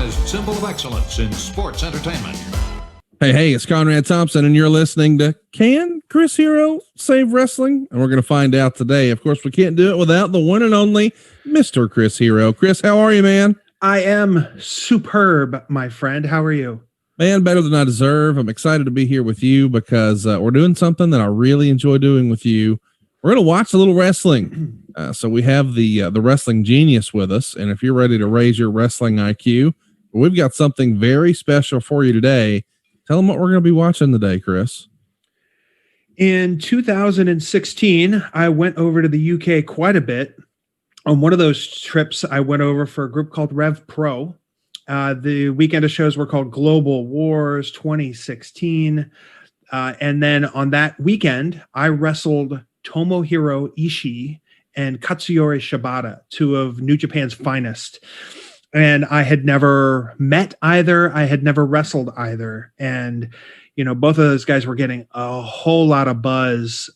America's symbol of excellence in sports entertainment. Hey, it's Conrad Thompson, and you're listening to Can Chris Hero Save Wrestling? And we're going to find out today. Of course, we can't do it without the one and only Mr. Chris Hero. Chris, how are you, man? I am superb, my friend. How are you? Man, better than I deserve. I'm excited to be here with you because we're doing something that I really enjoy doing with you. We're going to watch a little wrestling. So we have the wrestling genius with us, and if you're ready to raise your wrestling IQ, we've got something very special for you today. Tell them what we're going to be watching today, Chris. In 2016, I went over to the UK quite a bit. On one of those trips, I went over for a group called Rev Pro. The weekend of shows were called Global Wars 2016. And then on that weekend, I wrestled Tomohiro Ishii and Katsuyori Shibata, two of New Japan's finest. And I had never met either. I had never wrestled either. And, you know, both of those guys were getting a whole lot of buzz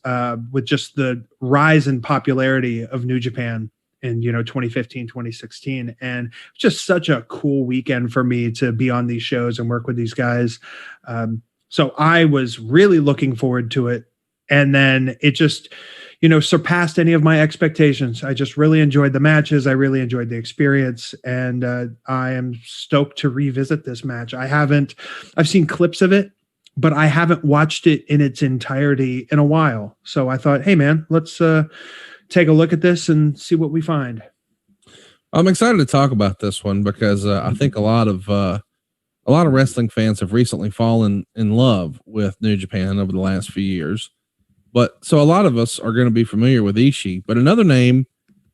with just the rise in popularity of New Japan in, 2015, 2016. And just such a cool weekend for me to be on these shows and work with these guys. So I was really looking forward to it. And then it just, surpassed any of my expectations. I just really enjoyed the matches. I really enjoyed the experience. And I am stoked to revisit this match. I've seen clips of it, but I haven't watched it in its entirety in a while. So I thought, hey man, let's take a look at this and see what we find. I'm excited to talk about this one because I think a lot of wrestling fans have recently fallen in love with New Japan over the last few years. But so a lot of us are going to be familiar with Ishii, but another name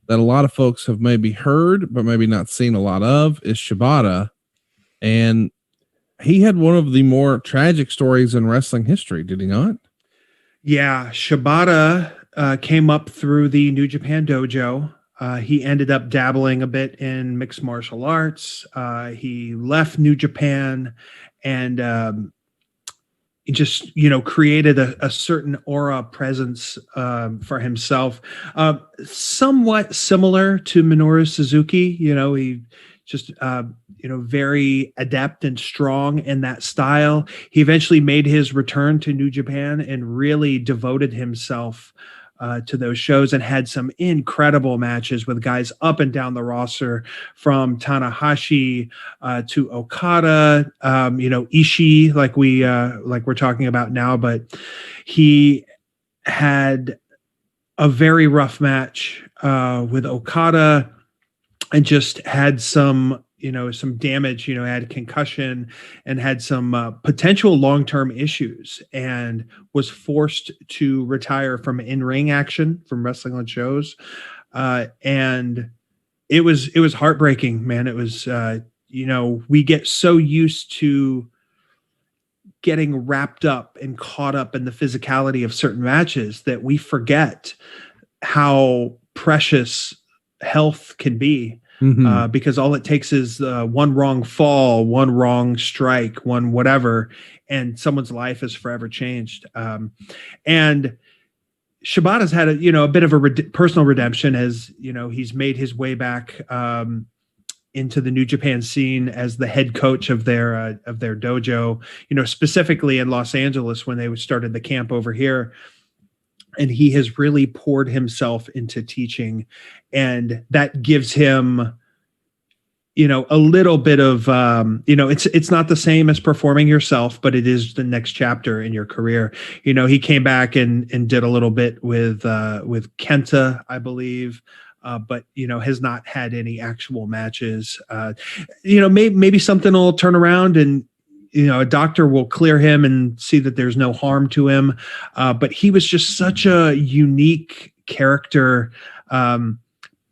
that a lot of folks have maybe heard, but maybe not seen a lot of is Shibata. And he had one of the more tragic stories in wrestling history, did he not? Yeah. Shibata came up through the New Japan dojo. He ended up dabbling a bit in mixed martial arts. He left New Japan and, he just, created a certain aura presence for himself, somewhat similar to Minoru Suzuki. He just, very adept and strong in that style. He eventually made his return to New Japan and really devoted himself to those shows and had some incredible matches with guys up and down the roster, from Tanahashi to Okada, Ishii, like we're talking about now. But he had a very rough match with Okada and just had some damage, had concussion and had some potential long-term issues, and was forced to retire from in-ring action, from wrestling on shows. And it was heartbreaking, man. It was, we get so used to getting wrapped up and caught up in the physicality of certain matches that we forget how precious health can be. Mm-hmm. Because all it takes is one wrong fall, one wrong strike, one whatever, and someone's life is forever changed. And Shibata's had a bit of a personal redemption, as he's made his way back into the New Japan scene as the head coach of their dojo. Specifically in Los Angeles when they started the camp over here. And he has really poured himself into teaching, and that gives him, a little bit of, it's not the same as performing yourself, but it is the next chapter in your career. He came back and did a little bit with Kenta, I believe, but, has not had any actual matches. Maybe something will turn around and, a doctor will clear him and see that there's no harm to him. But he was just such a unique character.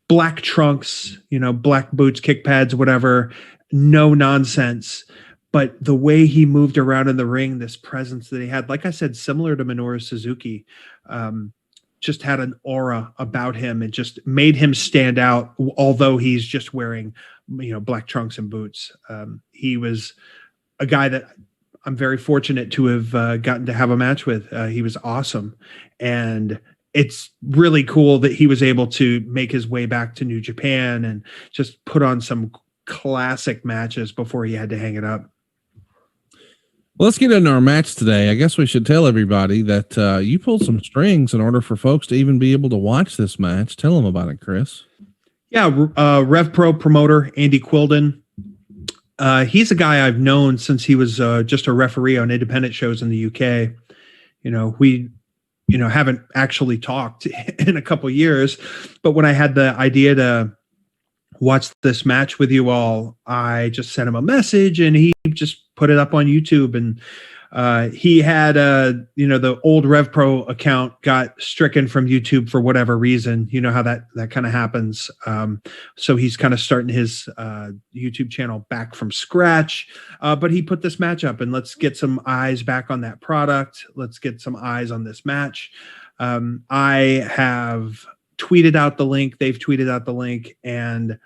Black trunks, black boots, kick pads, whatever, no nonsense. But the way he moved around in the ring, this presence that he had, like I said, similar to Minoru Suzuki, just had an aura about him and just made him stand out, although he's just wearing, black trunks and boots. He was a guy that I'm very fortunate to have gotten to have a match with. He was awesome. And it's really cool that he was able to make his way back to New Japan and just put on some classic matches before he had to hang it up. Well, let's get into our match today. I guess we should tell everybody that you pulled some strings in order for folks to even be able to watch this match. Tell them about it, Chris. Yeah, Rev Pro promoter Andy Quilden. He's a guy I've known since he was just a referee on independent shows in the UK. We haven't actually talked in a couple years, but when I had the idea to watch this match with you all, I just sent him a message and he just put it up on YouTube. And he had the old Rev Pro account got stricken from YouTube for whatever reason. You know how that kind of happens. So he's kind of starting his YouTube channel back from scratch. But he put this match up, and let's get some eyes back on that product. Let's get some eyes on this match. I have tweeted out the link. They've tweeted out the link, and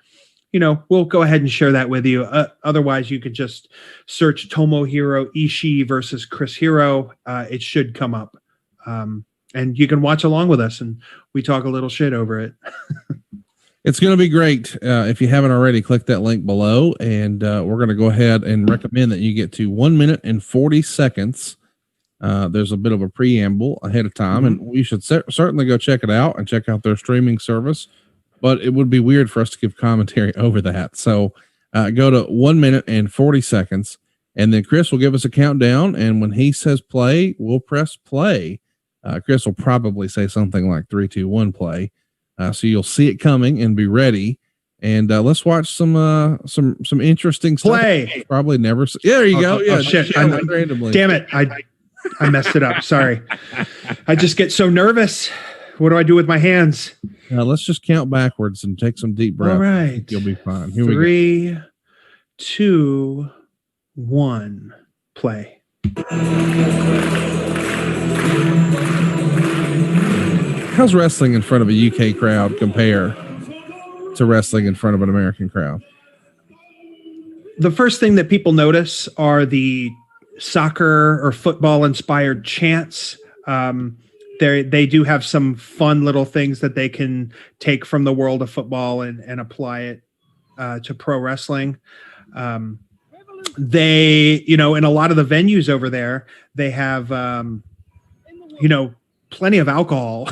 we'll go ahead and share that with you. Otherwise, you could just search Tomohiro Ishii versus Chris Hero. It should come up. And you can watch along with us, and we talk a little shit over it. It's going to be great. If you haven't already, click that link below, and we're going to go ahead and recommend that you get to 1 minute and 40 seconds. There's a bit of a preamble ahead of time, and you should certainly go check it out and check out their streaming service. But it would be weird for us to give commentary over that. So go to 1 minute and 40 seconds, and then Chris will give us a countdown. And when he says play, we'll press play. Chris will probably say something like 3, 2, 1, play. So you'll see it coming and be ready. And let's watch some interesting play. Stuff. Probably never. There you go. Yeah. Shit. Randomly. Damn it. I messed it up. Sorry. I just get so nervous. What do I do with my hands? Let's just count backwards and take some deep breaths. All right. You'll be fine. Here 3, 2, 1, play. How's wrestling in front of a UK crowd compare to wrestling in front of an American crowd? The first thing that people notice are the soccer or football inspired chants. They do have some fun little things that they can take from the world of football and apply it to pro wrestling. They, in a lot of the venues over there, they have, plenty of alcohol.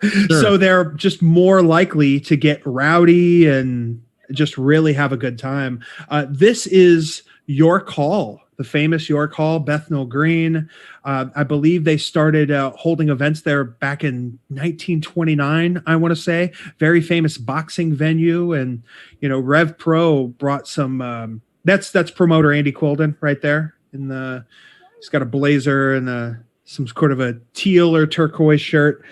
Sure. So they're just more likely to get rowdy and just really have a good time. This is York Hall, the famous York Hall, Bethnal Green. I believe they started holding events there back in 1929, I want to say. Very famous boxing venue. And, Rev Pro brought some, that's promoter Andy Quilden right there. He's got a blazer and some sort of a teal or turquoise shirt.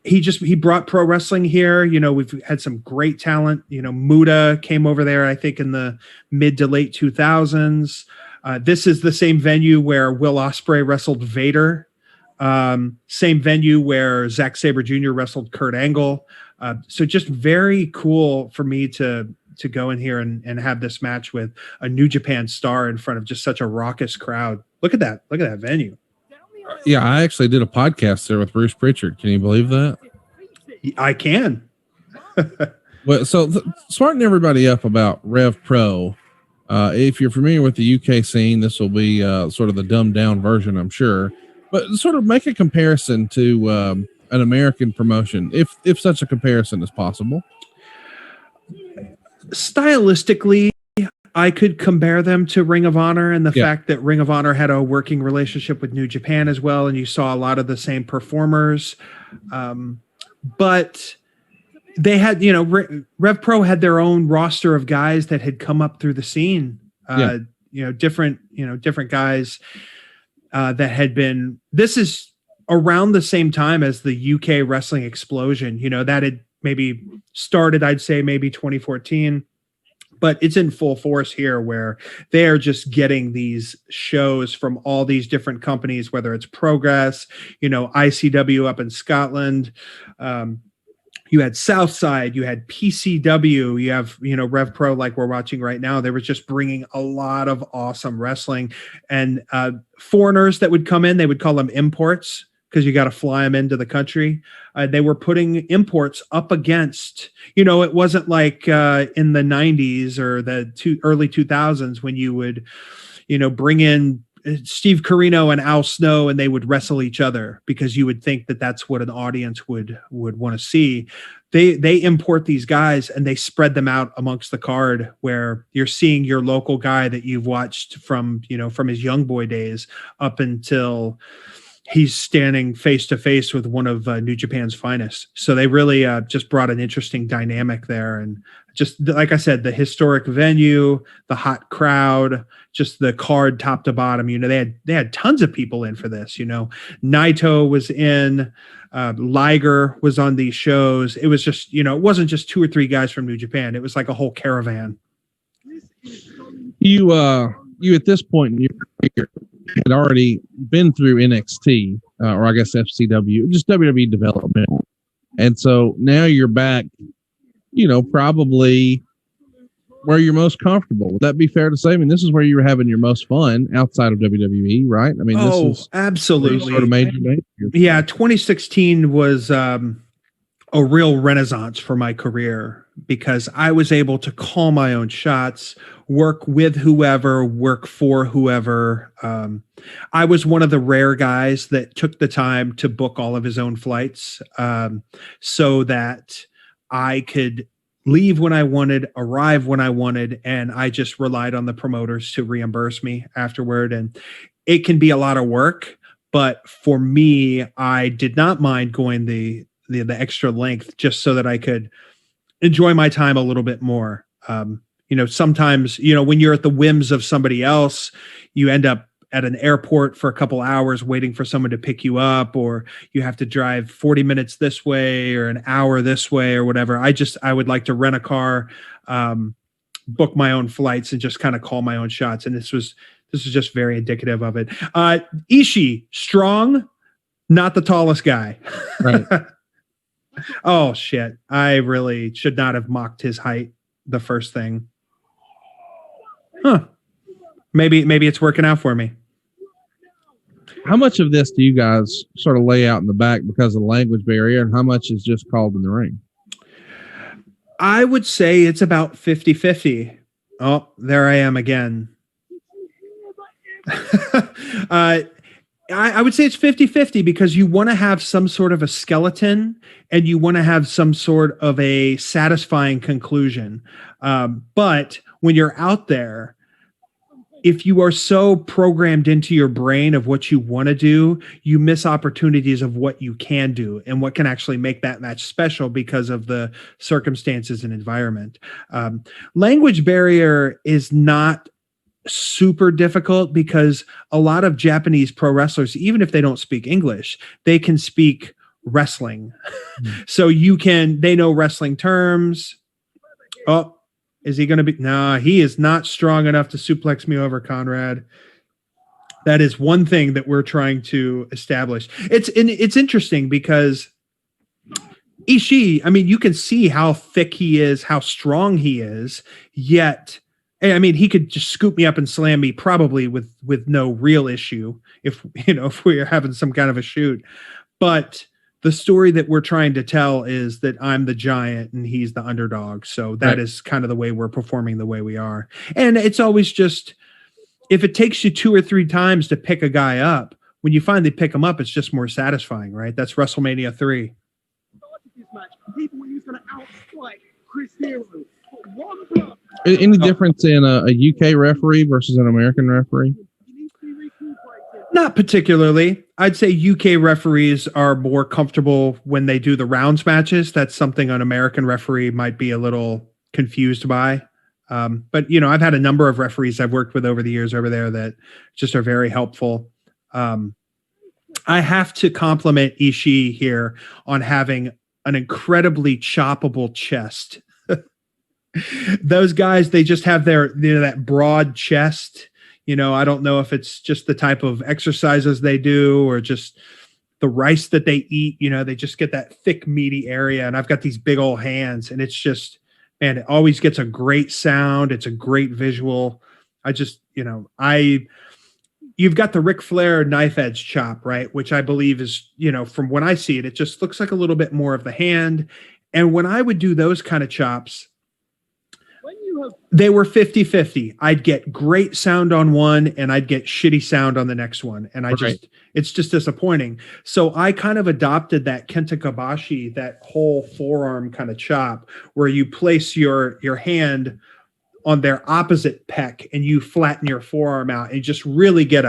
He brought pro wrestling here. We've had some great talent. Muda came over there, I think, in the mid to late 2000s. This is the same venue where Will Ospreay wrestled Vader. Same venue where Zack Sabre Jr. wrestled Kurt Angle. So just very cool for me to go in here and have this match with a New Japan star in front of just such a raucous crowd. Look at that venue. Yeah, I actually did a podcast there with Bruce Pritchard. Can you believe that? I can. Well, so smarten everybody up about Rev Pro. If you're familiar with the UK scene, this will be sort of the dumbed down version, I'm sure. But sort of make a comparison to an American promotion, if such a comparison is possible. Stylistically, I could compare them to Ring of Honor and the fact that Ring of Honor had a working relationship with New Japan as well, and you saw a lot of the same performers. But they had, Rev Pro had their own roster of guys that had come up through the scene. Different guys that had been. This is around the same time as the UK wrestling explosion. That had maybe started, I'd say maybe 2014. But it's in full force here where they are just getting these shows from all these different companies, whether it's Progress, ICW up in Scotland. You had Southside, you had PCW, you have, Rev Pro like we're watching right now. They were just bringing a lot of awesome wrestling and foreigners that would come in. They would call them imports. because you got to fly them into the country. They were putting imports up against, it wasn't like in the 90s or the early 2000s when you would, bring in Steve Corino and Al Snow and they would wrestle each other because you would think that that's what an audience would want to see. They import these guys and they spread them out amongst the card where you're seeing your local guy that you've watched from his young boy days up until he's standing face to face with one of New Japan's finest. So they really just brought an interesting dynamic there. And just like I said, the historic venue, the hot crowd, just the card top to bottom, they had tons of people in for this, Naito was in, Liger was on these shows. It was just, it wasn't just 2 or 3 guys from New Japan. It was like a whole caravan. You at this point in your career had already been through NXT, or I guess FCW, just WWE development. And so now you're back, probably where you're most comfortable. Would that be fair to say? I mean, this is where you were having your most fun outside of WWE, right? I mean, this is absolutely sort of major. Yeah, 2016 was a real renaissance for my career because I was able to call my own shots, work with whoever, work for whoever. I was one of the rare guys that took the time to book all of his own flights so that I could leave when I wanted, arrive when I wanted, and I just relied on the promoters to reimburse me afterward. And it can be a lot of work, but for me, I did not mind going the extra length just so that I could enjoy my time a little bit more. Sometimes, when you're at the whims of somebody else, you end up at an airport for a couple hours waiting for someone to pick you up, or you have to drive 40 minutes this way or an hour this way or whatever. I would like to rent a car, book my own flights and just kind of call my own shots. And this was just very indicative of it. Ishii, strong, not the tallest guy. Right. Oh shit. I really should not have mocked his height the first thing. Huh. Maybe it's working out for me. How much of this do you guys sort of lay out in the back because of the language barrier, and how much is just called in the ring? I would say it's about 50-50. Oh, there I am again. I would say it's 50-50 because you want to have some sort of a skeleton and you want to have some sort of a satisfying conclusion. But when you're out there, if you are so programmed into your brain of what you want to do, you miss opportunities of what you can do and what can actually make that match special because of the circumstances and environment. Language barrier is not super difficult because a lot of Japanese pro wrestlers, even if they don't speak English, they can speak wrestling. So they know wrestling terms. Oh, is he going to be? No, he is not strong enough to suplex me over, Conrad. That is one thing that we're trying to establish. It's interesting because Ishii, I mean, you can see how thick he is, how strong he is, yet, I mean, he could just scoop me up and slam me probably with no real issue if we're having some kind of a shoot. But the story that we're trying to tell is that I'm the giant and he's the underdog. So that is kind of the way we're performing the way we are. And it's always just, if it takes you 2 or 3 times to pick a guy up, when you finally pick him up, it's just more satisfying, right? That's WrestleMania 3. Any difference in a UK referee versus an American referee? Not particularly. I'd say UK referees are more comfortable when they do the rounds matches. That's something an American referee might be a little confused by. But, I've had a number of referees I've worked with over the years over there that just are very helpful. I have to compliment Ishii here on having an incredibly choppable chest. Those guys, they just have their, that broad chest. I don't know if it's just the type of exercises they do or just the rice that they eat. They just get that thick, meaty area. And I've got these big old hands and it's just, man, it always gets a great sound. It's a great visual. I just, you've got the Ric Flair knife edge chop, right? Which I believe is, from when I see it, it just looks like a little bit more of the hand. And when I would do those kind of chops, they were 50-50. I'd get great sound on one and I'd get shitty sound on the next one. And it's just disappointing. So I kind of adopted that Kenta Kobashi, that whole forearm kind of chop where you place your hand on their opposite pec and you flatten your forearm out and you just really get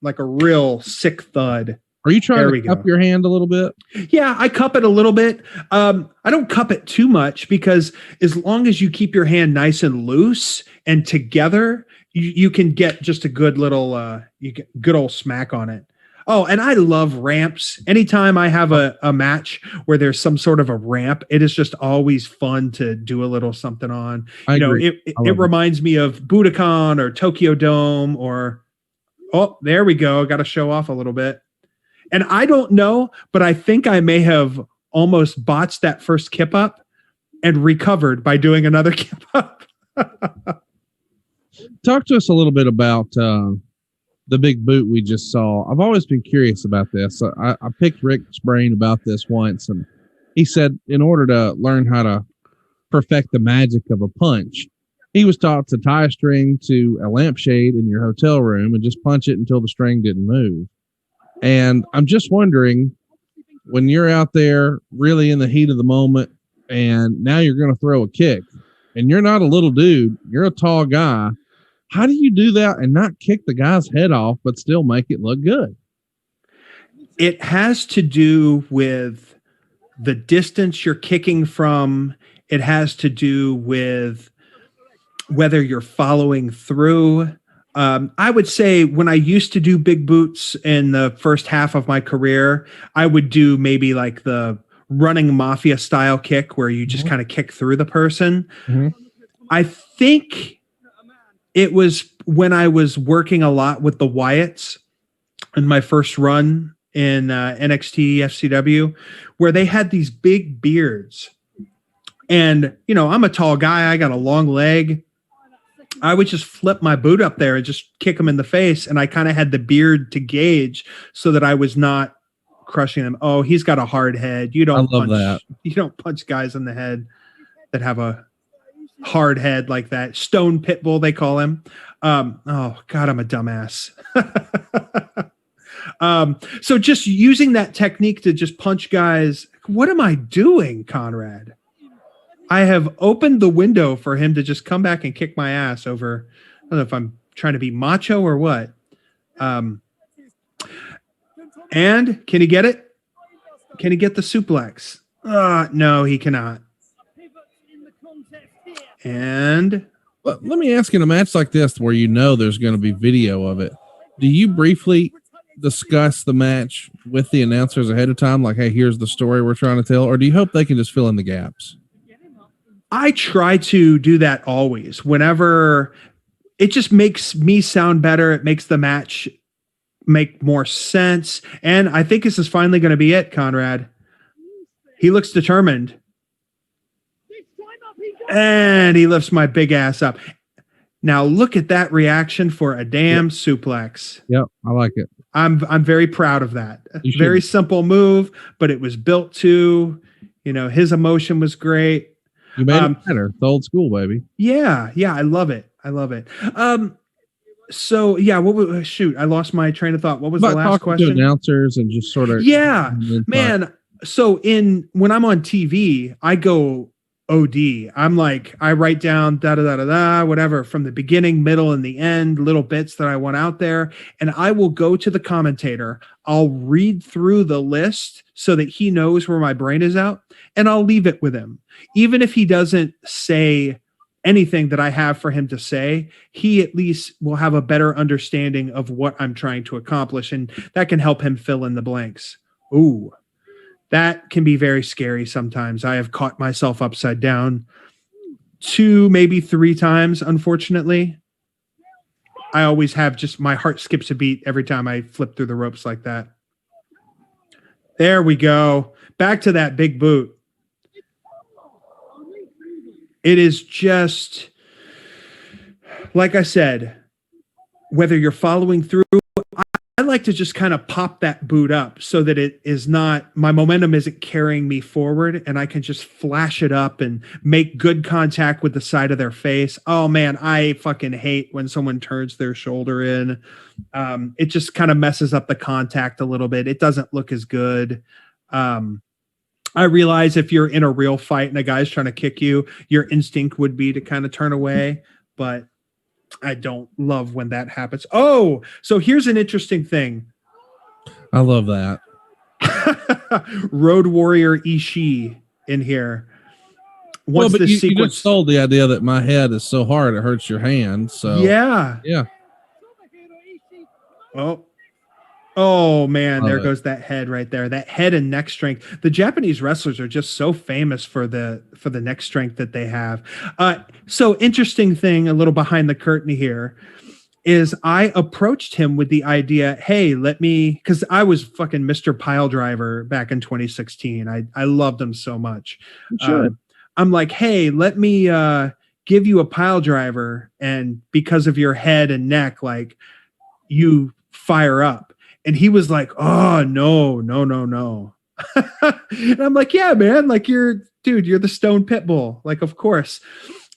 like a real sick thud. Are you trying to cup your hand a little bit? Yeah, I cup it a little bit. I don't cup it too much because as long as you keep your hand nice and loose and together, you can get just a good little, good old smack on it. Oh, and I love ramps. Anytime I have a match where there's some sort of a ramp, it is just always fun to do a little something on. I agree. It reminds me of Budokan or Tokyo Dome or, oh, there we go. Got to show off a little bit. And I don't know, but I think I may have almost botched that first kip up and recovered by doing another kip up. Talk to us a little bit about the big boot we just saw. I've always been curious about this. I picked Rick's brain about this once, and he said in order to learn how to perfect the magic of a punch, he was taught to tie a string to a lampshade in your hotel room and just punch it until the string didn't move. And I'm just wondering, when you're out there really in the heat of the moment and now you're going to throw a kick and you're not a little dude, you're a tall guy. How do you do that and not kick the guy's head off, but still make it look good? It has to do with the distance you're kicking from. It has to do with whether you're following through. I would say when I used to do big boots in the first half of my career, I would do maybe like the running mafia style kick where you just kind of kick through the person. Mm-hmm. I think it was when I was working a lot with the Wyatts in my first run in NXT FCW, where they had these big beards. And, I'm a tall guy. I got a long leg. I would just flip my boot up there and just kick him in the face. And I kind of had the beard to gauge so that I was not crushing him. Oh, he's got a hard head. You don't punch guys in the head that have a hard head like that. Stone Pitbull, they call him. Oh God, I'm a dumbass. So just using that technique to just punch guys. What am I doing, Conrad? I have opened the window for him to just come back and kick my ass over. I don't know if I'm trying to be macho or what. And can he get it? Can he get the suplex? No, he cannot. And let me ask you, in a match like this where there's going to be video of it, do you briefly discuss the match with the announcers ahead of time? Like, hey, here's the story we're trying to tell. Or do you hope they can just fill in the gaps? I try to do that always. Whenever it just makes me sound better, it makes the match make more sense. And I think this is finally going to be it, Conrad. He looks determined. And he lifts my big ass up. Now look at that reaction for a damn suplex. Yep, I like it. I'm very proud of that. Very simple move, but it was built to, his emotion was great. You made it better. It's old school, baby. Yeah, I love it. So yeah, I lost my train of thought. What was the last question? To announcers and just sort of man. So when I'm on TV, I go OD. I'm like, I write down whatever from the beginning, middle, and the end, little bits that I want out there, and I will go to the commentator. I'll read through the list so that he knows where my brain is out, and I'll leave it with him. Even if he doesn't say anything that I have for him to say, he at least will have a better understanding of what I'm trying to accomplish, and that can help him fill in the blanks. Ooh, that can be very scary sometimes. I have caught myself upside down 2, maybe 3 times, unfortunately. I always have just my heart skips a beat every time I flip through the ropes like that. There we go. Back to that big boot. It is just, like I said, whether you're following through, I like to just kind of pop that boot up so that it is not, my momentum isn't carrying me forward, and I can just flash it up and make good contact with the side of their face. Oh man, I fucking hate when someone turns their shoulder in. It just kind of messes up the contact a little bit. It doesn't look as good. I realize if you're in a real fight and a guy's trying to kick you, your instinct would be to kind of turn away, but I don't love when that happens. Oh, so here's an interesting thing. I love that. Road Warrior Ishii in here. Once but you just sold the idea that my head is so hard it hurts your hand. So yeah. Oh man, there goes that head right there. That head and neck strength. The Japanese wrestlers are just so famous for the neck strength that they have. So interesting thing, a little behind the curtain here, is I approached him with the idea, hey, because I was fucking Mr. Pile Driver back in 2016. I loved him so much. Sure. I'm like, hey, let me give you a pile driver, and because of your head and neck, like, you fire up. And he was like, oh, no. And I'm like, yeah, man, like, you're the Stone Pitbull. Like, of course.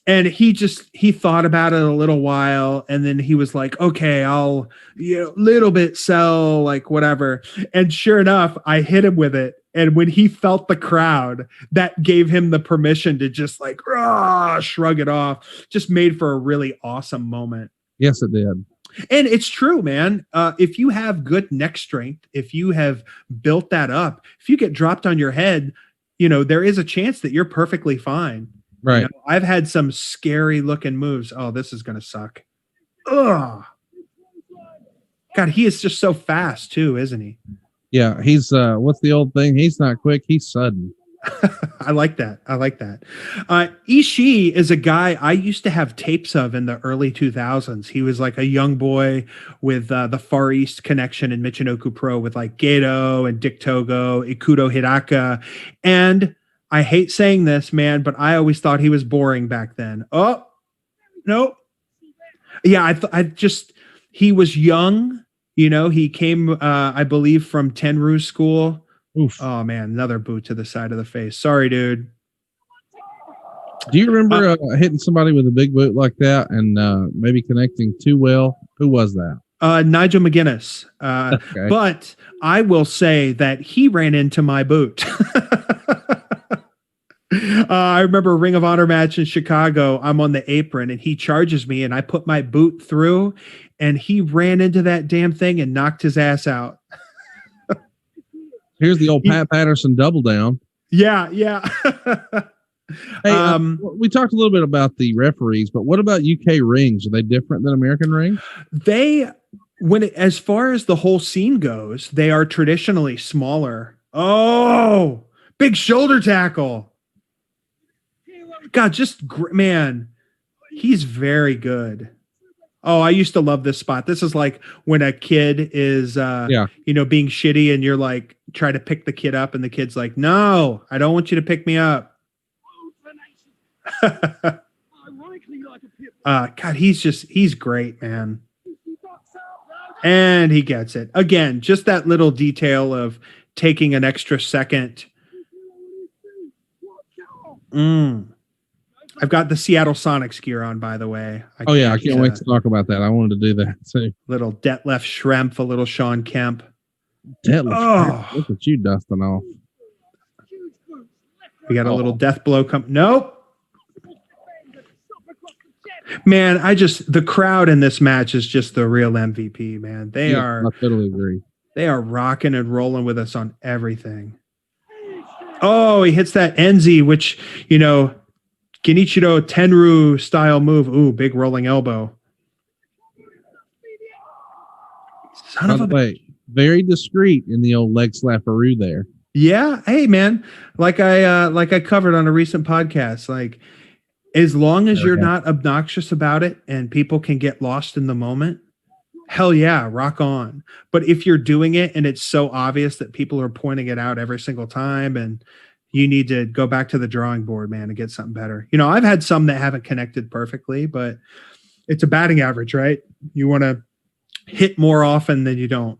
And he thought about it a little while. And then he was like, okay, I'll, little bit sell, like, whatever. And sure enough, I hit him with it. And when he felt the crowd, that gave him the permission to just like, shrug it off. Just made for a really awesome moment. Yes, it did. And it's true, man. If you have good neck strength, if you have built that up, if you get dropped on your head, there is a chance that you're perfectly fine. Right. I've had some scary looking moves. Oh, this is going to suck. Ugh. God, he is just so fast too, isn't he? Yeah. He's, what's the old thing? He's not quick. He's sudden. I like that. Ishii is a guy I used to have tapes of in the early 2000s. He was like a young boy with the Far East connection in Michinoku Pro with like Gedo and Dick Togo, Ikuto Hiraka. And I hate saying this, man, but I always thought he was boring back then. Oh, no. Yeah, he was young. He came, I believe, from Tenru school. Oof. Oh man, another boot to the side of the face. Sorry, dude. Do you remember hitting somebody with a big boot like that and maybe connecting too well? Who was that? Nigel McGuinness. Okay. But I will say that he ran into my boot. I remember a Ring of Honor match in Chicago. I'm on the apron and he charges me and I put my boot through and he ran into that damn thing and knocked his ass out. Here's the old Pat Patterson double down. Yeah. Hey, we talked a little bit about the referees, but what about UK rings? Are they different than American rings? As far as the whole scene goes, they are traditionally smaller. Oh, big shoulder tackle. God, man, he's very good. Oh, I used to love this spot. This is like when a kid is, being shitty and you're like, try to pick the kid up and the kid's like, no, I don't want you to pick me up. God, he's great, man. And he gets it. Again, just that little detail of taking an extra second. I've got the Seattle Sonics gear on, by the way. I can't wait to talk about that. I wanted to do that too. Little Detlef Schrempf, a little Sean Kemp. Schrempf. Look at you dusting off. We got a little death blow Nope. Man, the crowd in this match is just the real MVP, man. I totally agree. They are rocking and rolling with us on everything. Oh, he hits that Enzi, which, Genichiro Tenru style move. Ooh, big rolling elbow. Son of a bitch. Very discreet in the old leg slapperoo there. Yeah. Hey, man. Like I covered on a recent podcast, like as long as you're not obnoxious about it and people can get lost in the moment, hell yeah, rock on. But if you're doing it and it's so obvious that people are pointing it out every single time and you need to go back to the drawing board, man, and get something better. I've had some that haven't connected perfectly, but it's a batting average, right? You want to hit more often than you don't.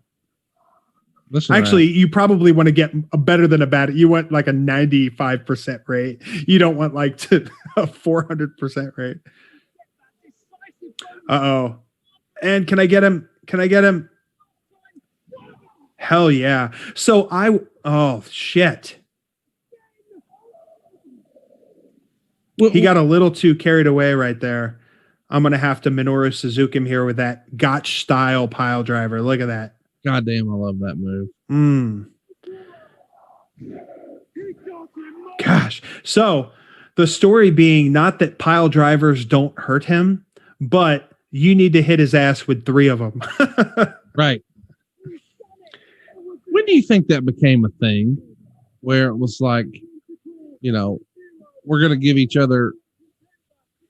Listen, actually, you probably want to get a better than a bad. You want like a 95% rate. You don't want like a 400% rate. Uh-oh. And can I get him? Can I get him? Hell yeah. So oh shit. He got a little too carried away right there. I'm going to have to Minoru Suzuki him here with that Gotch style pile driver. Look at that. God damn, I love that move. Gosh. So the story being not that pile drivers don't hurt him, but you need to hit his ass with 3 of them. Right. When do you think that became a thing where it was like, you know, we're going to give each other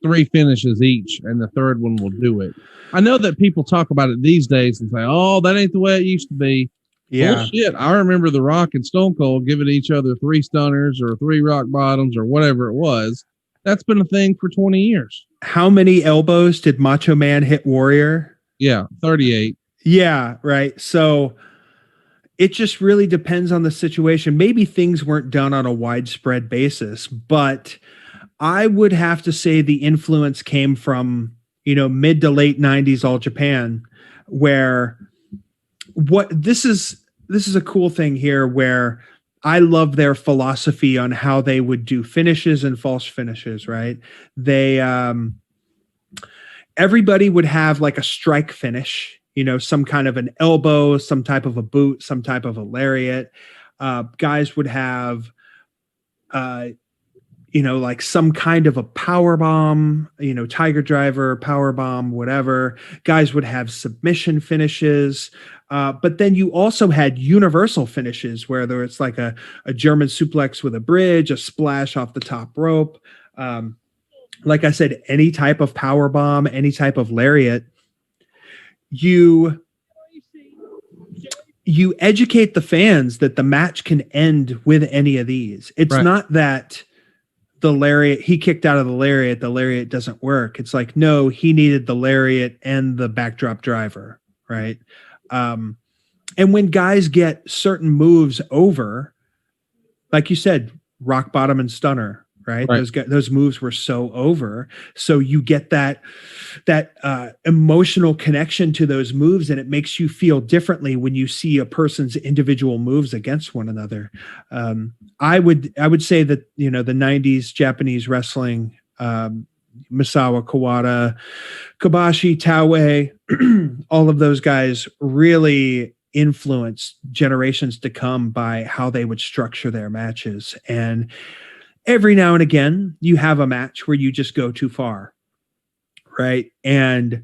3 finishes each and the third one will do it? I know that people talk about it these days and say, oh, that ain't the way it used to be. Yeah. Bullshit. I remember The Rock and Stone Cold giving each other 3 stunners or 3 rock bottoms or whatever it was. That's been a thing for 20 years. How many elbows did Macho Man hit Warrior? Yeah, 38. Yeah, right. So it just really depends on the situation. Maybe things weren't done on a widespread basis, but I would have to say the influence came from, mid to late 90s All Japan, where this is a cool thing here where I love their philosophy on how they would do finishes and false finishes, right? They everybody would have like a strike finish, some kind of an elbow, some type of a boot, some type of a lariat. Guys would have like some kind of a power bomb, tiger driver, power bomb, whatever. Guys would have submission finishes. But then you also had universal finishes, whether it's like a German suplex with a bridge, a splash off the top rope. Like I said, any type of power bomb, any type of lariat. You educate the fans that the match can end with any of these. It's right. Not that the lariat, he kicked out of the lariat doesn't work. It's like, no, he needed the lariat and the backdrop driver, right? And when guys get certain moves over, like you said, rock bottom and stunner, right? Those moves were so over. So you get that emotional connection to those moves, and it makes you feel differently when you see a person's individual moves against one another. I would say that, the 90s Japanese wrestling, Misawa Kawada, Kobashi, Taue, all of those guys really influenced generations to come by how they would structure their matches. And every now and again, you have a match where you just go too far, right? And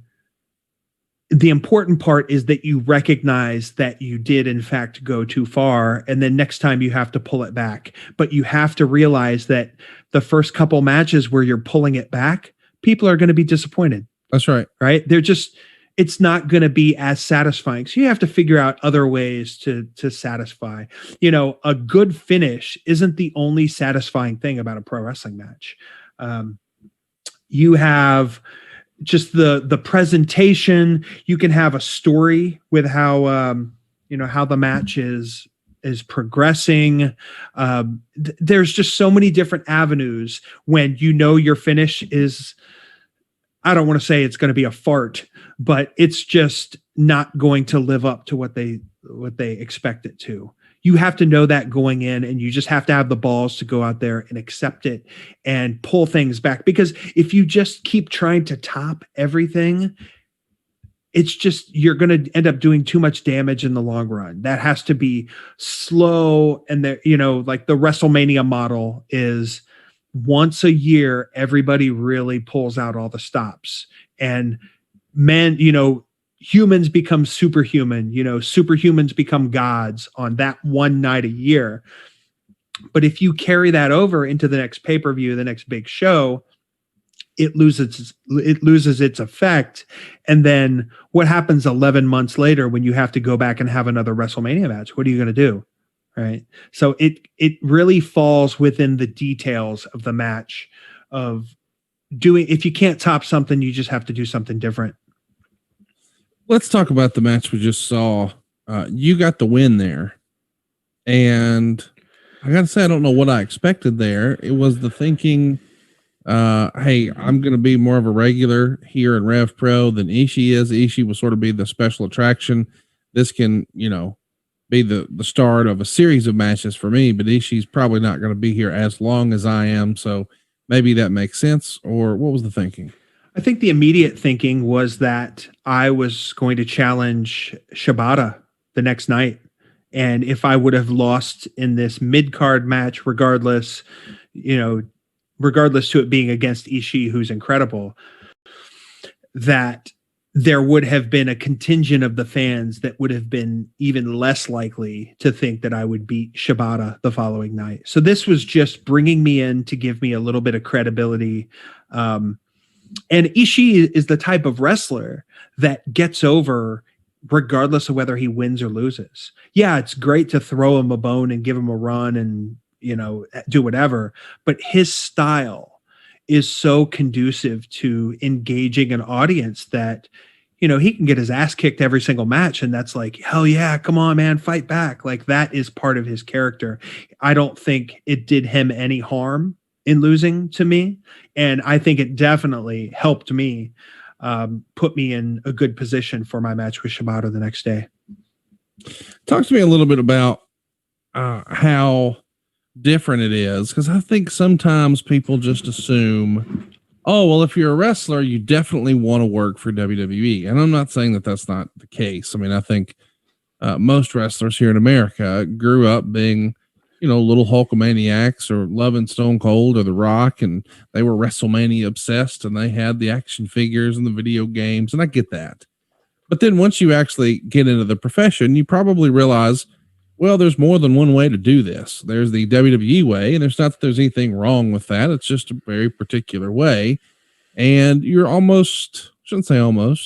the important part is that you recognize that you did, in fact, go too far. And then next time you have to pull it back. But you have to realize that the first couple matches where you're pulling it back, people are going to be disappointed. That's right. Right? It's not going to be as satisfying. So you have to figure out other ways to satisfy. A good finish isn't the only satisfying thing about a pro wrestling match. You have just the presentation. You can have a story with how how the match is progressing. There's just so many different avenues when your finish is, I don't want to say it's going to be a fart, but it's just not going to live up to what they expect it to. You have to know that going in, and you just have to have the balls to go out there and accept it and pull things back. Because if you just keep trying to top everything, it's just, you're going to end up doing too much damage in the long run. That has to be slow. And like the WrestleMania model is once a year, everybody really pulls out all the stops, and humans become superhuman, superhumans become gods on that one night a year. But if you carry that over into the next pay-per-view, the next big show, it loses its effect. And then what happens 11 months later when you have to go back and have another WrestleMania match? What are you going to do? Right. So it really falls within the details of the match of doing, if you can't top something, you just have to do something different. let's talk about the match we just saw. You got the win there, and I gotta say, I don't know what I expected there. It was the thinking, hey, I'm gonna be more of a regular here in Rev Pro than Ishii is. Ishii will sort of be the special attraction. This can, be the start of a series of matches for me, but Ishii's probably not going to be here as long as I am. So maybe that makes sense. Or what was the thinking? I think the immediate thinking was that I was going to challenge Shibata the next night. And if I would have lost in this mid-card match, regardless to it being against Ishii, who's incredible, that there would have been a contingent of the fans that would have been even less likely to think that I would beat Shibata the following night. So this was just bringing me in to give me a little bit of credibility. And Ishii is the type of wrestler that gets over regardless of whether he wins or loses. Yeah, it's great to throw him a bone and give him a run and, do whatever, but his style is so conducive to engaging an audience that, he can get his ass kicked every single match. And that's like, hell yeah, come on, man, fight back. Like that is part of his character. I don't think it did him any harm in losing to me. And I think it definitely helped me put me in a good position for my match with Shibata the next day. Talk to me a little bit about how different it is, because I think sometimes people just assume, oh, well, if you're a wrestler, you definitely want to work for WWE. And I'm not saying that that's not the case. I mean, I think most wrestlers here in America grew up being, little Hulkamaniacs or loving Stone Cold or The Rock, and they were WrestleMania obsessed and they had the action figures and the video games. And I get that. But then once you actually get into the profession, you probably realize, well, there's more than one way to do this. There's the WWE way, and there's not that there's anything wrong with that. It's just a very particular way. And you're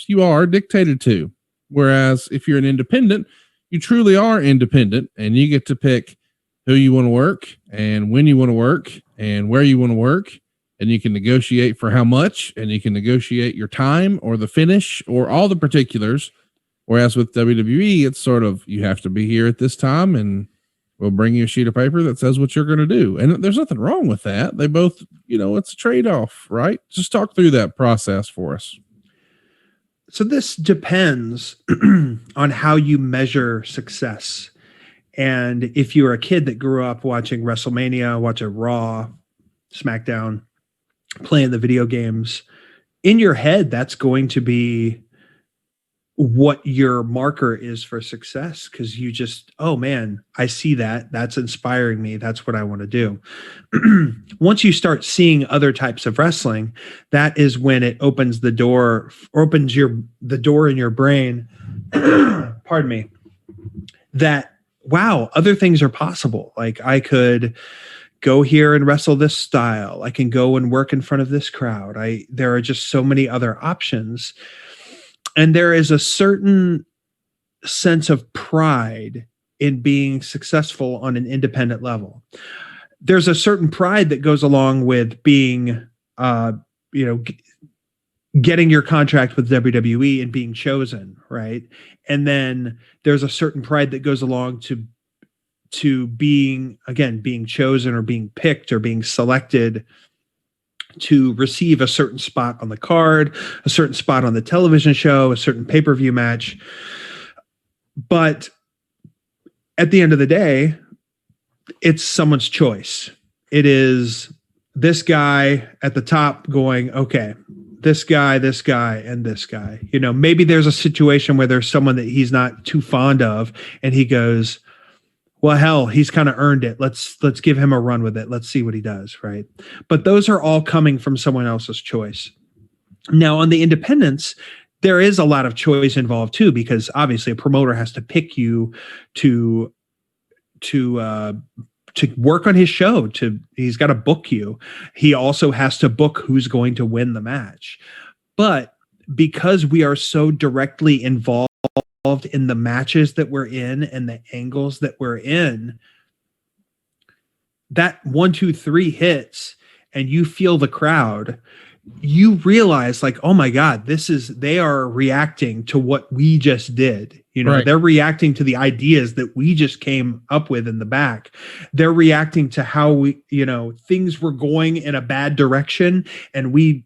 you are dictated to. Whereas if you're an independent, you truly are independent, and you get to pick who you want to work and when you want to work and where you want to work. And you can negotiate for how much, and you can negotiate your time or the finish or all the particulars. Whereas with WWE, it's sort of, you have to be here at this time and we'll bring you a sheet of paper that says what you're going to do. And there's nothing wrong with that. They both, it's a trade-off, right? Just talk through that process for us. So this depends on how you measure success. And if you're a kid that grew up watching WrestleMania, watching Raw, SmackDown, playing the video games, in your head, that's going to be what your marker is for success, because you just, oh man, I see that. That's inspiring me. That's what I want to do. Once you start seeing other types of wrestling, that is when it opens the door in your brain, pardon me, that, wow, other things are possible. Like I could go here and wrestle this style. I can go and work in front of this crowd. There are just so many other options. And there is a certain sense of pride in being successful on an independent level. There's a certain pride that goes along with being, getting your contract with WWE and being chosen, right? And then there's a certain pride that goes along to being chosen or being picked or being selected to receive a certain spot on the card, a certain spot on the television show, a certain pay-per-view match. But at the end of the day, it's someone's choice. It is this guy at the top going, okay, this guy, and this guy. Maybe there's a situation where there's someone that he's not too fond of, and he goes, well, hell, he's kind of earned it. Let's give him a run with it. Let's see what he does, right? But those are all coming from someone else's choice. Now, on the independents, there is a lot of choice involved too, because obviously a promoter has to pick you to work on his show. He's got to book you. He also has to book who's going to win the match. But because we are so directly involved in the matches that we're in and the angles that we're in, that 1, 2, 3 hits and you feel the crowd, you realize like, oh my God, they are reacting to what we just did. Right. They're reacting to the ideas that we just came up with in the back. They're reacting to how things were going in a bad direction and we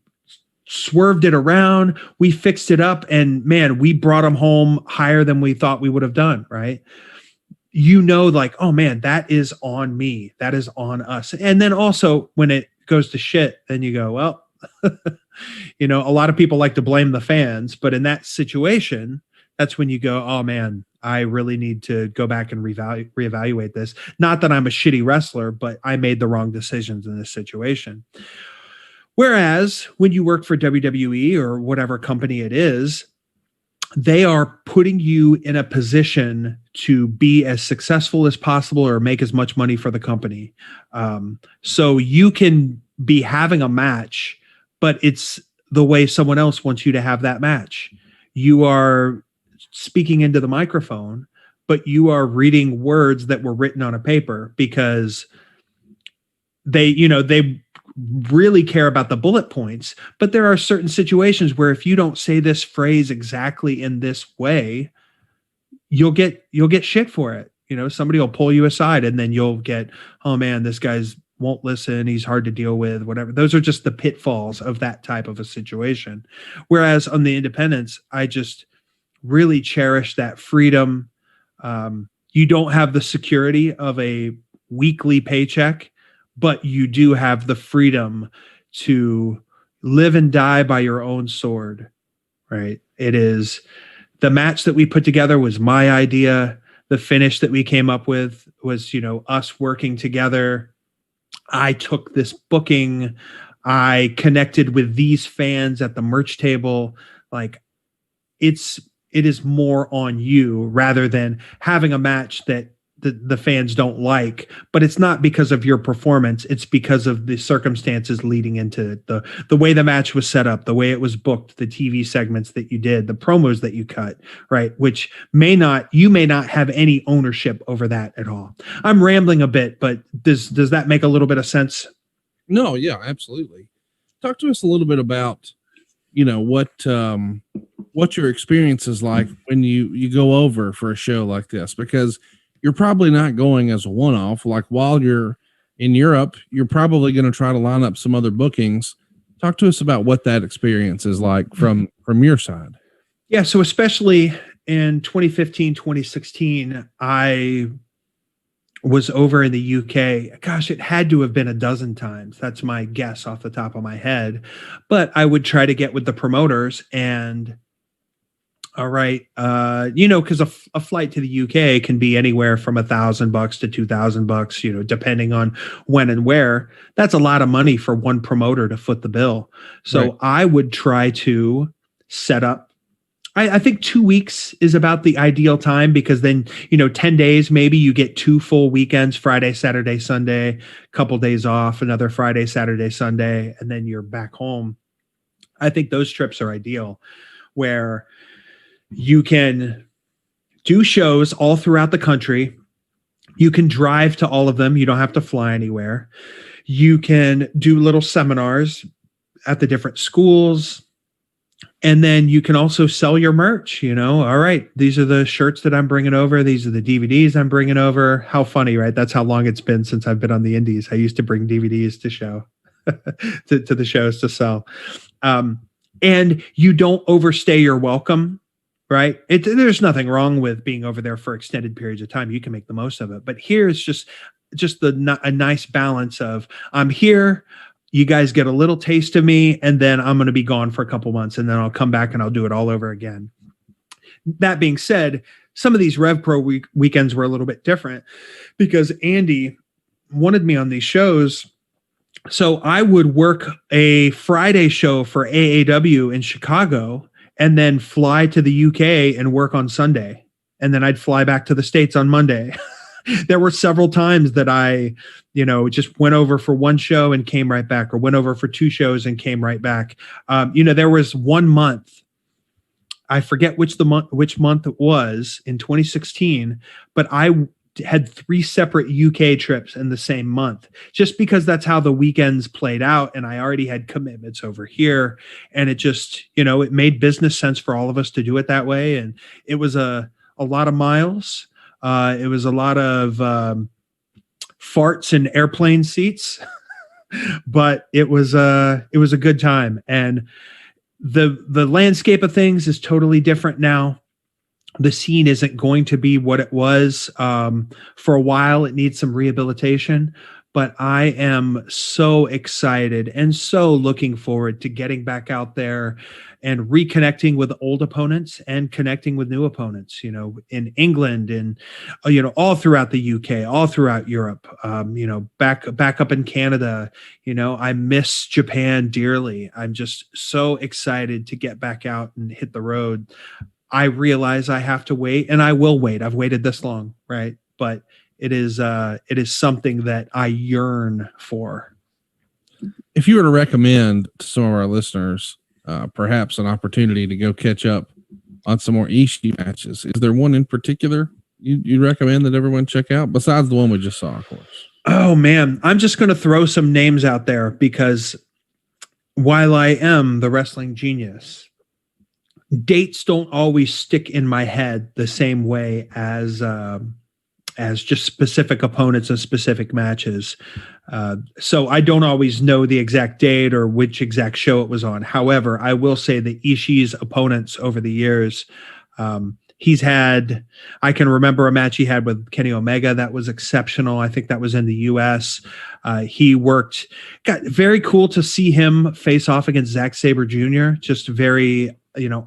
swerved it around. We fixed it up and man, we brought them home higher than we thought we would have done. Right. Like, oh man, that is on me. That is on us. And then also when it goes to shit, then you go, well, a lot of people like to blame the fans, but in that situation, that's when you go, oh man, I really need to go back and reevaluate this. Not that I'm a shitty wrestler, but I made the wrong decisions in this situation. Whereas when you work for WWE or whatever company it is, they are putting you in a position to be as successful as possible or make as much money for the company. So you can be having a match, but it's the way someone else wants you to have that match. You are speaking into the microphone, but you are reading words that were written on a paper because they really care about the bullet points. But there are certain situations where if you don't say this phrase exactly in this way, you'll get shit for it. Somebody will pull you aside and then you'll get, oh man, this guy's won't listen. He's hard to deal with, whatever. Those are just the pitfalls of that type of a situation. Whereas on the independents, I just really cherish that freedom. You don't have the security of a weekly paycheck, but you do have the freedom to live and die by your own sword, right? It is the match that we put together was my idea. The finish that we came up with was, us working together. I took this booking. I connected with these fans at the merch table. Like it is more on you rather than having a match that the fans don't like, but it's not because of your performance. It's because of the circumstances leading into it. The way the match was set up, the way it was booked, the TV segments that you did, the promos that you cut, right? Which you may not have any ownership over that at all. I'm rambling a bit, but does that make a little bit of sense? No, yeah, absolutely. Talk to us a little bit about, what your experience is like when you go over for a show like this, because you're probably not going as a one-off. Like while you're in Europe, you're probably going to try to line up some other bookings. Talk to us about what that experience is like from your side. Yeah. So especially in 2015, 2016, I was over in the UK. Gosh, it had to have been a dozen times. That's my guess off the top of my head. But I would try to get with the promoters and all right. Because a flight to the UK can be anywhere from $1,000 to $2,000, depending on when and where. That's a lot of money for one promoter to foot the bill. So right. I would try to set up. I think 2 weeks is about the ideal time because then, 10 days, maybe you get 2 full weekends, Friday, Saturday, Sunday, couple days off, another Friday, Saturday, Sunday, and then you're back home. I think those trips are ideal where you can do shows all throughout the country. You can drive to all of them. You don't have to fly anywhere. You can do little seminars at the different schools. And then you can also sell your merch, all right, these are the shirts that I'm bringing over. These are the DVDs I'm bringing over. How funny, right? That's how long it's been since I've been on the indies. I used to bring DVDs to show to the shows to sell. And you don't overstay your welcome. Right. There's nothing wrong with being over there for extended periods of time. You can make the most of it. But here's just a nice balance of I'm here. You guys get a little taste of me and then I'm going to be gone for a couple months and then I'll come back and I'll do it all over again. That being said, some of these RevPro weekends were a little bit different because Andy wanted me on these shows. So I would work a Friday show for AAW in Chicago and then fly to the UK and work on Sunday. And then I'd fly back to the States on Monday. There were several times that I, just went over for one show and came right back, or went over for 2 shows and came right back. There was 1 month, I forget which month it was in 2016, but I had 3 separate UK trips in the same month, just because that's how the weekends played out. And I already had commitments over here. And it just, it made business sense for all of us to do it that way. And it was a lot of miles. It was a lot of farts in airplane seats, but it was a good time. And the landscape of things is totally different now. The scene isn't going to be what it was for a while. It needs some rehabilitation, but I am so excited and so looking forward to getting back out there and reconnecting with old opponents and connecting with new opponents, in England and, all throughout the UK, all throughout Europe, back up in Canada. I miss Japan dearly. I'm just so excited to get back out and hit the road. I realize I have to wait, and I will wait. I've waited this long, right? But it is something that I yearn for. If you were to recommend to some of our listeners, perhaps an opportunity to go catch up on some more Ishii matches, is there one in particular you'd recommend that everyone check out besides the one we just saw, of course? Oh man, I'm just going to throw some names out there because while I am the wrestling genius, dates don't always stick in my head the same way as just specific opponents and specific matches. So I don't always know the exact date or which exact show it was on. However, I will say that Ishii's opponents over the years, I can remember a match he had with Kenny Omega that was exceptional. I think that was in the US. Got very cool to see him face off against Zack Sabre Jr., just very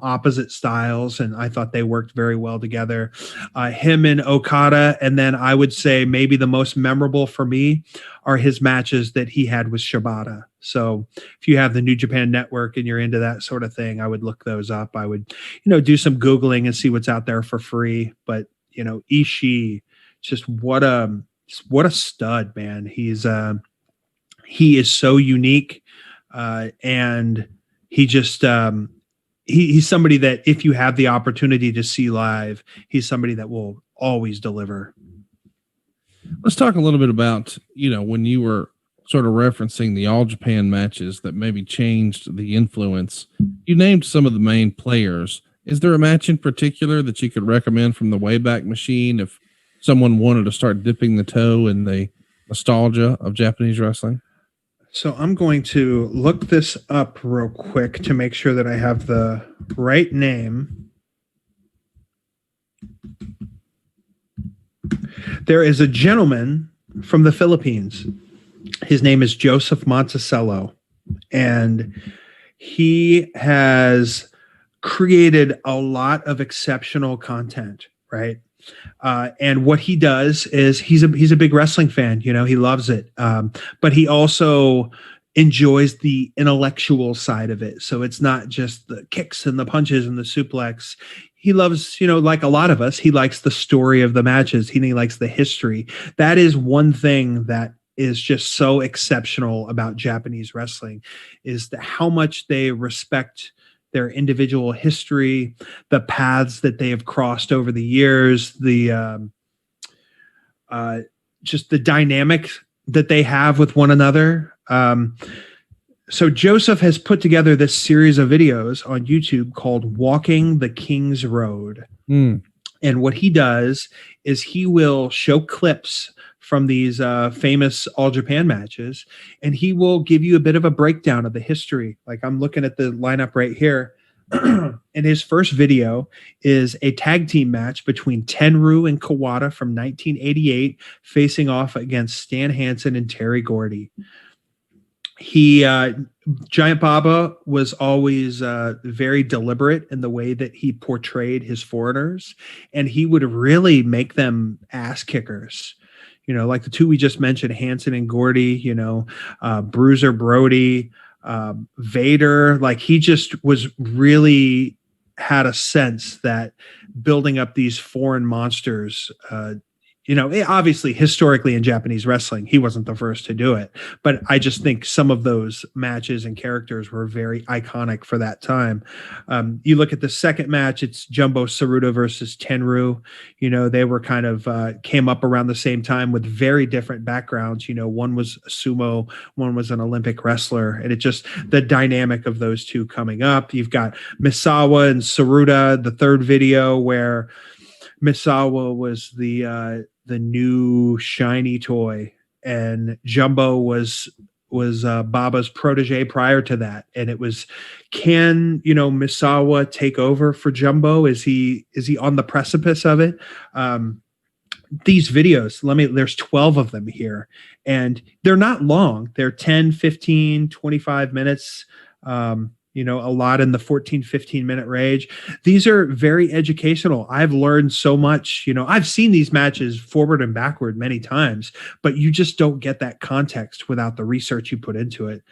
opposite styles, and I thought they worked very well together. Him and Okada, and then I would say maybe the most memorable for me are his matches that he had with Shibata. So if you have the New Japan Network and you're into that sort of thing, I would look those up. I would, do some Googling and see what's out there for free. But Ishii, just what a stud, man. He is so unique, and he just he's somebody that if you have the opportunity to see live, he's somebody that will always deliver. Let's talk a little bit about, when you were sort of referencing the All Japan matches that maybe changed the influence. You named some of the main players. Is there a match in particular that you could recommend from the Wayback Machine if someone wanted to start dipping the toe in the nostalgia of Japanese wrestling? So I'm going to look this up real quick to make sure that I have the right name. There is a gentleman from the Philippines. His name is Joseph Monticello, and he has created a lot of exceptional content, right? And what he does is he's a big wrestling fan, he loves it. But he also enjoys the intellectual side of it. So it's not just the kicks and the punches and the suplex. He loves, like a lot of us, he likes the story of the matches. He likes the history. That is one thing that is just so exceptional about Japanese wrestling, is how much they respect their individual history, the paths that they have crossed over the years, the just the dynamic that they have with one another. So Joseph has put together this series of videos on YouTube called Walking the King's Road. And what he does is he will show clips from these famous All Japan matches, and he will give you a bit of a breakdown of the history. Like I'm looking at the lineup right here. And his first video is a tag team match between Tenryu and Kawada from 1988, facing off against Stan Hansen and Terry Gordy. Giant Baba was always very deliberate in the way that he portrayed his foreigners, and he would really make them ass kickers. Like the two we just mentioned, Hansen and Gordy, Bruiser Brody, Vader. Like he just was really had a sense that building up these foreign monsters obviously historically in Japanese wrestling, he wasn't the first to do it, but I just think some of those matches and characters were very iconic for that time. You look at the second match, it's Jumbo Tsuruta versus Tenryu. They were kind of came up around the same time with very different backgrounds. One was a sumo, one was an Olympic wrestler, and it just the dynamic of those two coming up. You've got Misawa and Tsuruta, the third video where Misawa was the new shiny toy, and Jumbo was Baba's protege prior to that. And it was, can Misawa take over for Jumbo? Is he on the precipice of it? These videos, there's 12 of them here, and they're not long. They're 10, 15, 25 minutes. A lot in the 14, 15-minute range. These are very educational. I've learned so much. I've seen these matches forward and backward many times, but you just don't get that context without the research you put into it.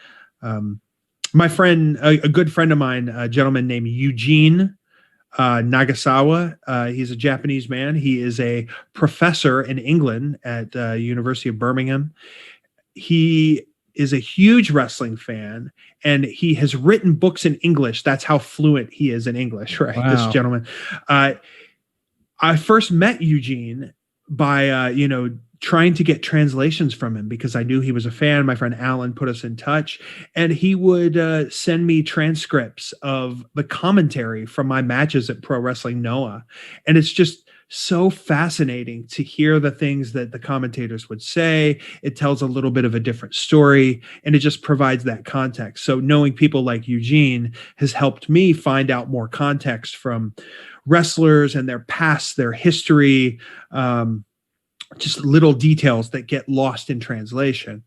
My friend, a good friend of mine, a gentleman named Eugene Nagasawa, he's a Japanese man. He is a professor in England at University of Birmingham. He is a huge wrestling fan, and he has written books in English. That's how fluent he is in English, right? Wow. This gentleman. I first met Eugene by, trying to get translations from him because I knew he was a fan. My friend Alan put us in touch, and he would send me transcripts of the commentary from my matches at Pro Wrestling Noah. And it's just so fascinating to hear the things that the commentators would say. It tells a little bit of a different story, and it just provides that context. So knowing people like Eugene has helped me find out more context from wrestlers and their past, their history, just little details that get lost in translation.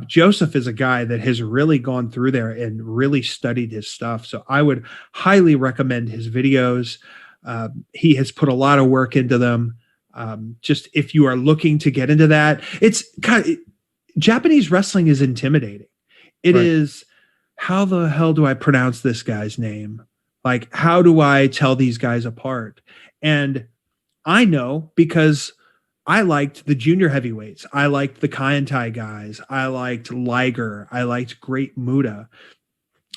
Joseph is a guy that has really gone through there and really studied his stuff. So I would highly recommend his videos. He has put a lot of work into them. Just if you are looking to get into that, Japanese wrestling is intimidating. It right. is, how the hell do I pronounce this guy's name? Like, how do I tell these guys apart? And I know because I liked the junior heavyweights. I liked the Kaientai guys. I liked Liger. I liked Great Muta.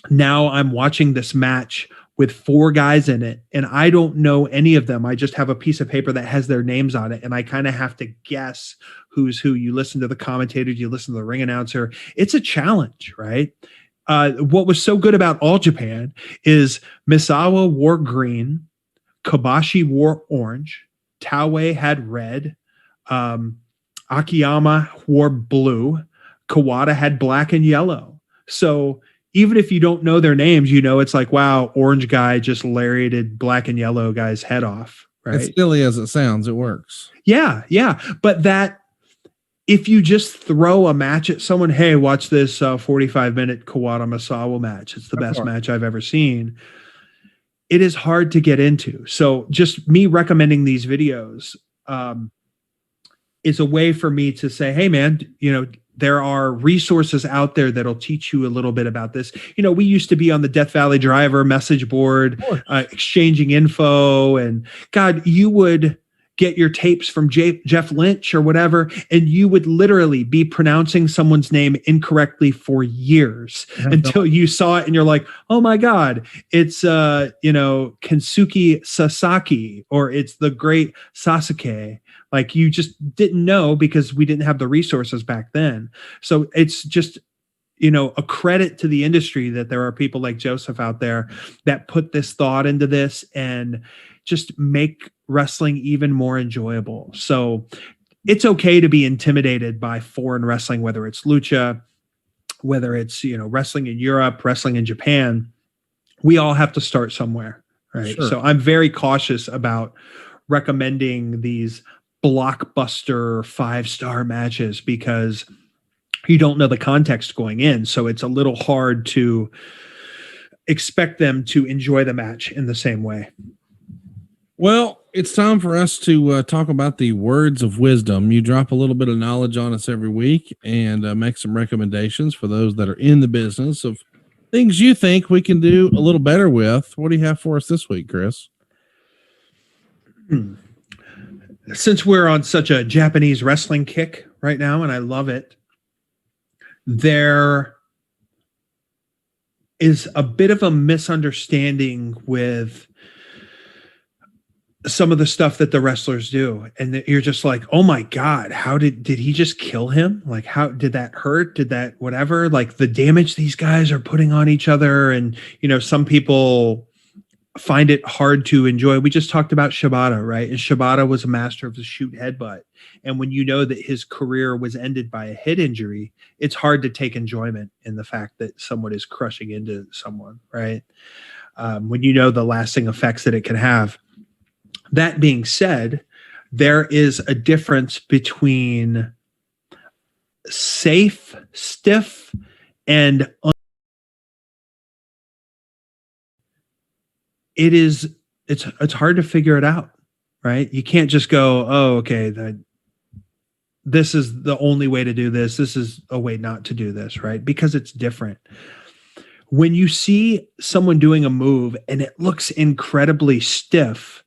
Now I'm watching this match with 4 guys in it, and I don't know any of them. I just have a piece of paper that has their names on it, and I kind of have to guess who's who. You listen to the commentators, you listen to the ring announcer. It's a challenge, right? What was so good about All Japan is Misawa wore green, Kobashi wore orange, Taue had red, Akiyama wore blue, Kawada had black and yellow. So even if you don't know their names, it's like, wow, orange guy just lariated black and yellow guy's head off. Right. As silly as it sounds, it works. Yeah. Yeah. But if you just throw a match at someone, hey, watch this 45-minute Kawada Misawa match. It's the best match I've ever seen. It is hard to get into. So just me recommending these videos, is a way for me to say, hey man, there are resources out there that'll teach you a little bit about this. We used to be on the Death Valley Driver message board, exchanging info, and God, you would get your tapes from Jeff Lynch or whatever, and you would literally be pronouncing someone's name incorrectly for years until you saw it and you're like, oh my God, it's Kensuke Sasaki, or it's the great Sasuke. Like, you just didn't know because we didn't have the resources back then. So it's just, a credit to the industry that there are people like Joseph out there that put this thought into this and just make wrestling even more enjoyable. So it's okay to be intimidated by foreign wrestling, whether it's lucha, whether it's, wrestling in Europe, wrestling in Japan. We all have to start somewhere, right? Sure. So I'm very cautious about recommending these blockbuster 5-star matches because you don't know the context going in. So it's a little hard to expect them to enjoy the match in the same way. Well, it's time for us to talk about the words of wisdom. You drop a little bit of knowledge on us every week and make some recommendations for those that are in the business of things you think we can do a little better with. What do you have for us this week, Chris? since we're on such a Japanese wrestling kick right now, and I love it, there is a bit of a misunderstanding with some of the stuff that the wrestlers do. And you're just like, oh my God, how did he just kill him? Like, how did that hurt? Did that, whatever, like the damage these guys are putting on each other. And, some people find it hard to enjoy. We just talked about Shibata, right? And Shibata was a master of the shoot headbutt. And when you know that his career was ended by a head injury, it's hard to take enjoyment in the fact that someone is crushing into someone, right? When you know the lasting effects that it can have. That being said, there is a difference between safe, stiff, and it's hard to figure it out, right? You can't just go, oh, okay, this is the only way to do this. This is a way not to do this, right? Because it's different. When you see someone doing a move and it looks incredibly stiff,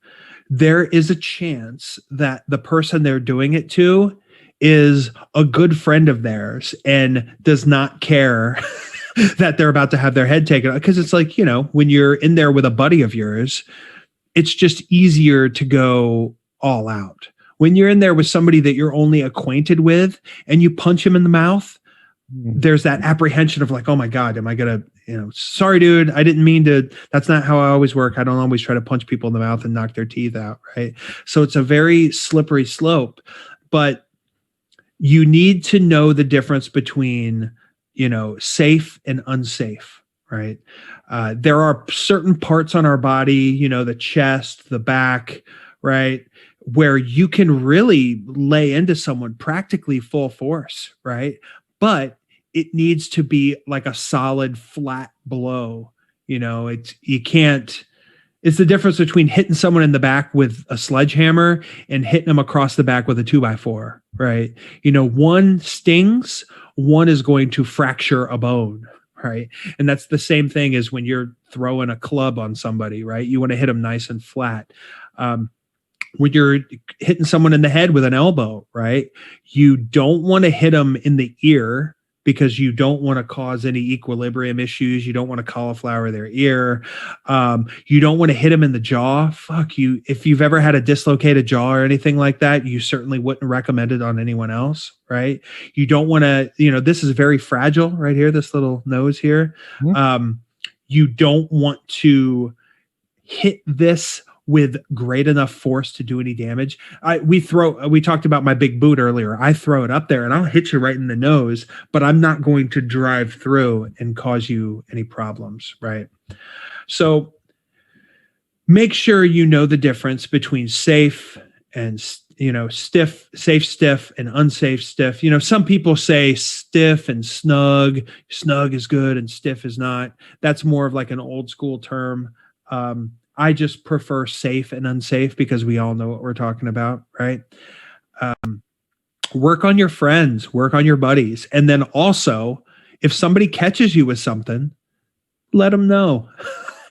there is a chance that the person they're doing it to is a good friend of theirs and does not care that they're about to have their head taken. Because it's like, when you're in there with a buddy of yours, it's just easier to go all out. When you're in there with somebody that you're only acquainted with and you punch him in the mouth, there's that apprehension of like, oh my God, am I going to, sorry, dude, I didn't mean to, that's not how I always work. I don't always try to punch people in the mouth and knock their teeth out. Right. So it's a very slippery slope, but you need to know the difference between, safe and unsafe. Right. There are certain parts on our body, the chest, the back, right, where you can really lay into someone practically full force. Right. But it needs to be like a solid flat blow. It's the difference between hitting someone in the back with a sledgehammer and hitting them across the back with a 2x4, right? One stings, one is going to fracture a bone, right? And that's the same thing as when you're throwing a club on somebody, right? You want to hit them nice and flat. When you're hitting someone in the head with an elbow, right? You don't want to hit them in the ear because you don't want to cause any equilibrium issues. You don't want to cauliflower their ear. You don't want to hit them in the jaw. Fuck you. If you've ever had a dislocated jaw or anything like that, you certainly wouldn't recommend it on anyone else, right? You don't want to, this is very fragile right here, this little nose here. Mm-hmm. You don't want to hit this with great enough force to do any damage. We talked about my big boot earlier. I throw it up there and I'll hit you right in the nose, but I'm not going to drive through and cause you any problems, right? So make sure you know the difference between safe and stiff, safe, stiff, and unsafe, stiff. Some people say stiff and snug. Snug is good and stiff is not. That's more of like an old school term. I just prefer safe and unsafe because we all know what we're talking about, right? Work on your friends, work on your buddies. And then also, if somebody catches you with something, let them know.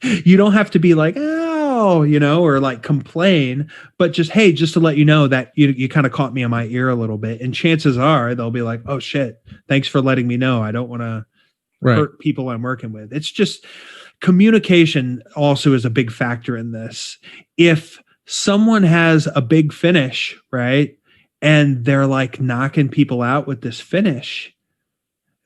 You don't have to be like, oh, or like complain, but just, hey, just to let you know that you kind of caught me in my ear a little bit. And chances are they'll be like, oh shit, thanks for letting me know. I don't want to hurt people I'm working with. It's just, communication also is a big factor in this. If someone has a big finish, right, and they're like knocking people out with this finish,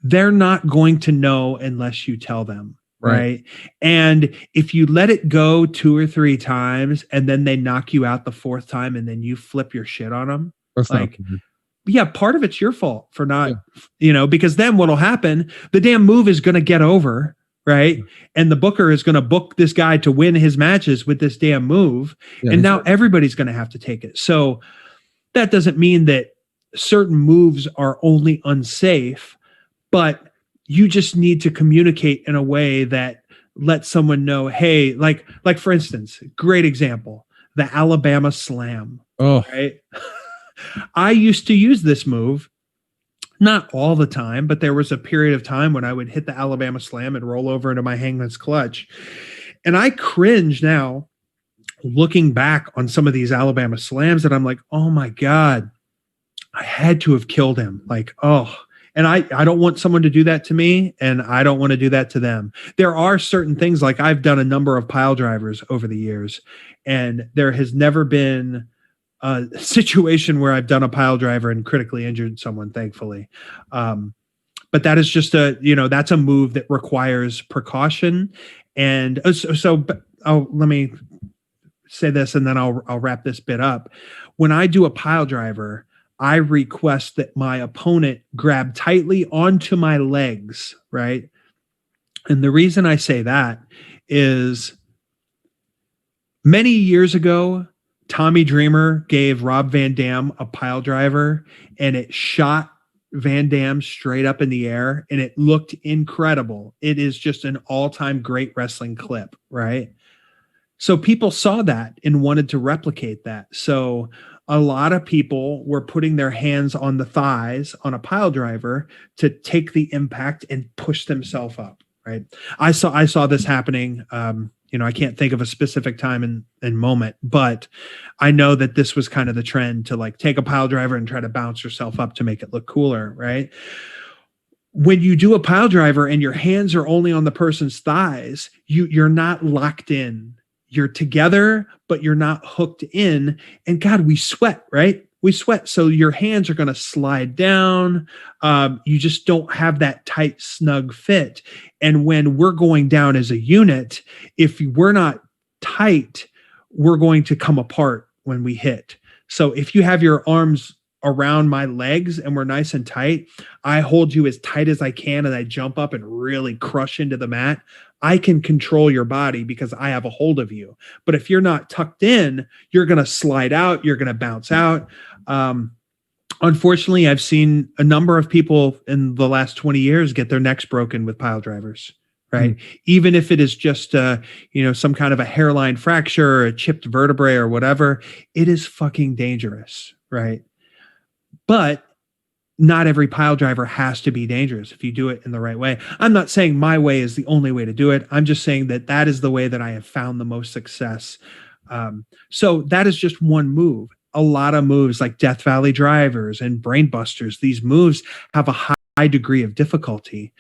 they're not going to know unless you tell them, right? And if you let it go 2 or 3 times and then they knock you out the 4th time and then you flip your shit on them, that's like, yeah, part of it's your fault for not, because then what'll happen, the damn move is going to get over. Right. And the booker is going to book this guy to win his matches with this damn move. Yeah, and now everybody's going to have to take it. So that doesn't mean that certain moves are only unsafe, but you just need to communicate in a way that lets someone know, hey, like for instance, great example, the Alabama Slam. Oh, right. I used to use this move. Not all the time, but there was a period of time when I would hit the Alabama Slam and roll over into my hangman's clutch. And I cringe now looking back on some of these Alabama slams that I'm like, oh my God, I had to have killed him. Like, oh, and I don't want someone to do that to me, and I don't want to do that to them. There are certain things, like I've done a number of pile drivers over the years, and there has never been a situation where I've done a pile driver and critically injured someone, thankfully. But that is just that's a move that requires precaution. And let me say this, and then I'll wrap this bit up. When I do a pile driver, I request that my opponent grab tightly onto my legs, right? And the reason I say that is many years ago, Tommy Dreamer gave Rob Van Dam a pile driver, and it shot Van Dam straight up in the air, and it looked incredible. It is just an all-time great wrestling clip, right? So people saw that and wanted to replicate that. So a lot of people were putting their hands on the thighs on a pile driver to take the impact and push themselves up, right? I saw this happening. I can't think of a specific time and moment, but I know that this was kind of the trend to like take a pile driver and try to bounce yourself up to make it look cooler, right? When you do a pile driver and your hands are only on the person's thighs, you're not locked in. You're together, but you're not hooked in. And God, we sweat, right? We sweat. So your hands are going to slide down. You just don't have that tight, snug fit. And when we're going down as a unit, if we're not tight, we're going to come apart when we hit. So if you have your arms around my legs and we're nice and tight, I hold you as tight as I can and I jump up and really crush into the mat. I can control your body because I have a hold of you. But if you're not tucked in, you're going to slide out. You're going to bounce out. Unfortunately, I've seen a number of people in the last 20 years get their necks broken with pile drivers, right? Even if it is just, some kind of a hairline fracture or a chipped vertebrae or whatever, it is fucking dangerous, right? But not every pile driver has to be dangerous if you do it in the right way. I'm not saying my way is the only way to do it. I'm just saying that is the way that I have found the most success. So that is just one move. A lot of moves like Death Valley drivers and brain busters, these moves have a high degree of difficulty.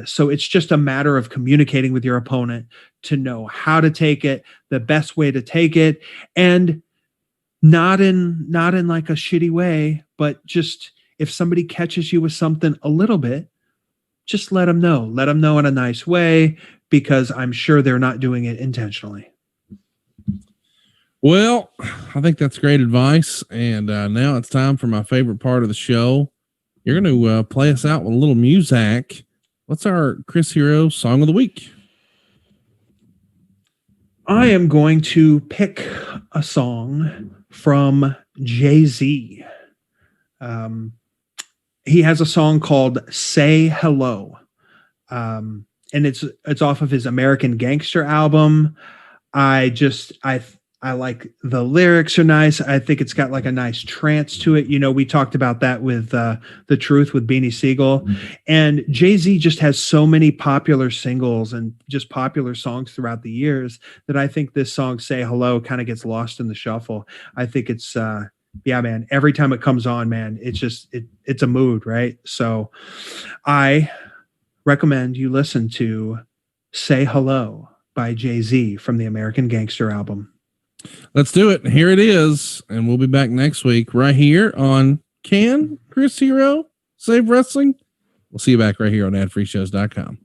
So it's just a matter of communicating with your opponent to know how to take it, the best way to take it, and not in like a shitty way, but just if somebody catches you with something a little bit, just let them know. Let them know in a nice way, because I'm sure they're not doing it intentionally. Well, I think that's great advice. And now it's time for my favorite part of the show. You're going to play us out with a little music. What's our Chris Hero song of the week? I am going to pick a song from Jay-Z. He has a song called Say Hello. And it's off of his American Gangster album. I like the lyrics are nice. I think it's got like a nice trance to it. We talked about that with The Truth with Beanie Siegel. And Jay-Z just has so many popular singles and just popular songs throughout the years that I think this song Say Hello kind of gets lost in the shuffle. I think it's yeah, man, every time it comes on, man, it's a mood, right? So I recommend you listen to Say Hello by Jay-Z from the American Gangster album. Let's do it. Here it is. And we'll be back next week right here on Can Chris Hero Save Wrestling? We'll see you back right here on adfreeshows.com.